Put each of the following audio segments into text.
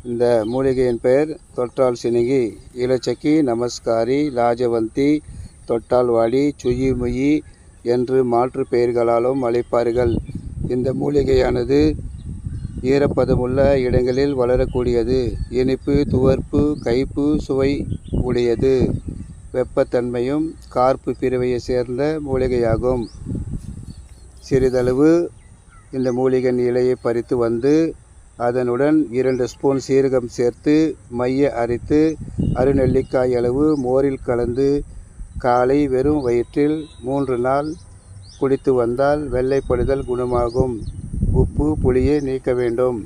இந்த மூலிகையின் பெயர் தொட்டால் சினுங்கி, இலச்சக்கி, நமஸ்காரி, லாஜவந்தி, தொட்டால் வாடி, சுயிமுயி என்று மாற்று பெயர்களாலும் அழைப்பார்கள். இந்த மூலிகையானது ஈரப்பதமுள்ள இடங்களில் வளரக்கூடியது. இனிப்பு, துவர்ப்பு, கைப்பு சுவை உடையது. வெப்பத்தன்மையும் கார்ப்பு பிரிவையை சேர்ந்த மூலிகையாகும். சிறிதளவு இந்த மூலிகையின் இலையை பறித்து வந்து அதனுடன் 2 ஸ்பூன் சீரகம் சேர்த்து மைய அரைத்து அருநெல்லிக்காய் அளவு மோரில் கலந்து காலை வெறும் வயிற்றில் 3 நாள் குடித்து வந்தால் வெள்ளைப்படுதல் குணமாகும். உப்பு, புளியை நீக்க வேண்டும்.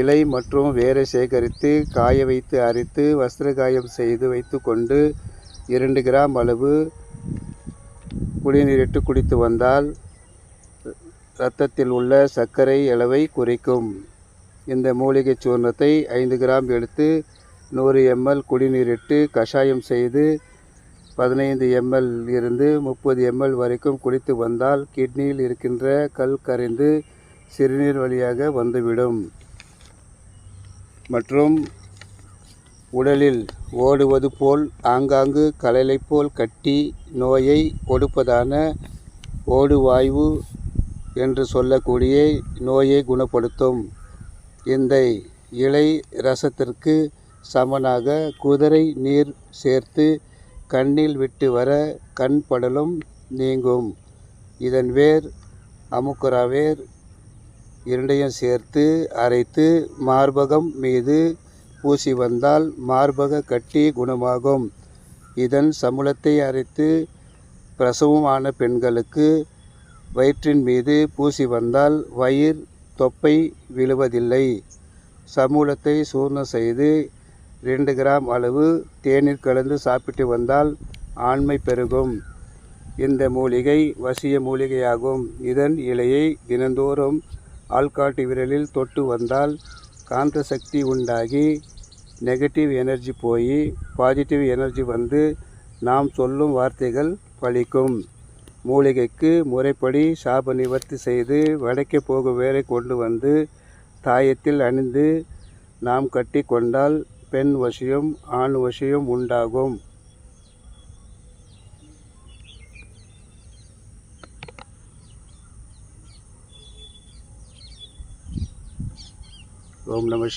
இலை மற்றும் வேரை சேகரித்து காய வைத்து அரைத்து வஸ்திரகாயம் செய்து வைத்து கொண்டு 2 கிராம் அளவு குடிநீரிட்டு குடித்து வந்தால் இரத்தத்தில் உள்ள சர்க்கரை அளவை குறைக்கும். இந்த மூலிகை சூர்ணத்தை 5 கிராம் எடுத்து 100 ml குடிநீரிட்டு கஷாயம் செய்து 15 ml இருந்து 30 ml வரைக்கும் குடித்து வந்தால் கிட்னியில் இருக்கின்ற கல் கரைந்து சிறுநீர் வழியாக வந்துவிடும். மற்றும் உடலில் ஓடுவது போல் ஆங்காங்கு கழலை போல் கட்டி நோயை கொடுப்பதான ஓடுவாய்வு என்று சொல்லக்கூடிய நோயை குணப்படுத்தும். இந்த இலை ரசத்திற்கு சமனாக குதிரை நீர் சேர்த்து கண்ணில் விட்டு வர கண் படலம் நீங்கும். இதன் வேர், அமுக்குரா வேர் இரண்டையும் சேர்த்து அரைத்து மார்பகம் மீது பூசி வந்தால் மார்பக கட்டி குணமாகும். இதன் சமூலத்தை அரைத்து பிரசவம் ஆன பெண்களுக்கு வயிற்றின் மீது பூசி வந்தால் வயிறு தொப்பை விழுவதில்லை. சமூலத்தை சூர்ணம் செய்து 2 கிராம் அளவு தேநீர் கலந்து சாப்பிட்டு வந்தால் ஆண்மை பெருகும். இந்த மூலிகை வசிய மூலிகையாகும். இதன் இலையை தினந்தோறும் ஆள்காட்டி விரலில் தொட்டு வந்தால் காந்த சக்தி உண்டாகி நெகட்டிவ் எனர்ஜி போய் பாசிட்டிவ் எனர்ஜி வந்து நாம் சொல்லும் வார்த்தைகள் பலிக்கும். மூலிகைக்கு முறைப்படி சாப நிவர்த்தி செய்து வடக்கே போகும் வேரை கொண்டு வந்து தாயத்தில் அணிந்து நாம் கட்டி கொண்டால் பெண் வசியம், ஆண் வசியம் உண்டாகும். ஓம் நம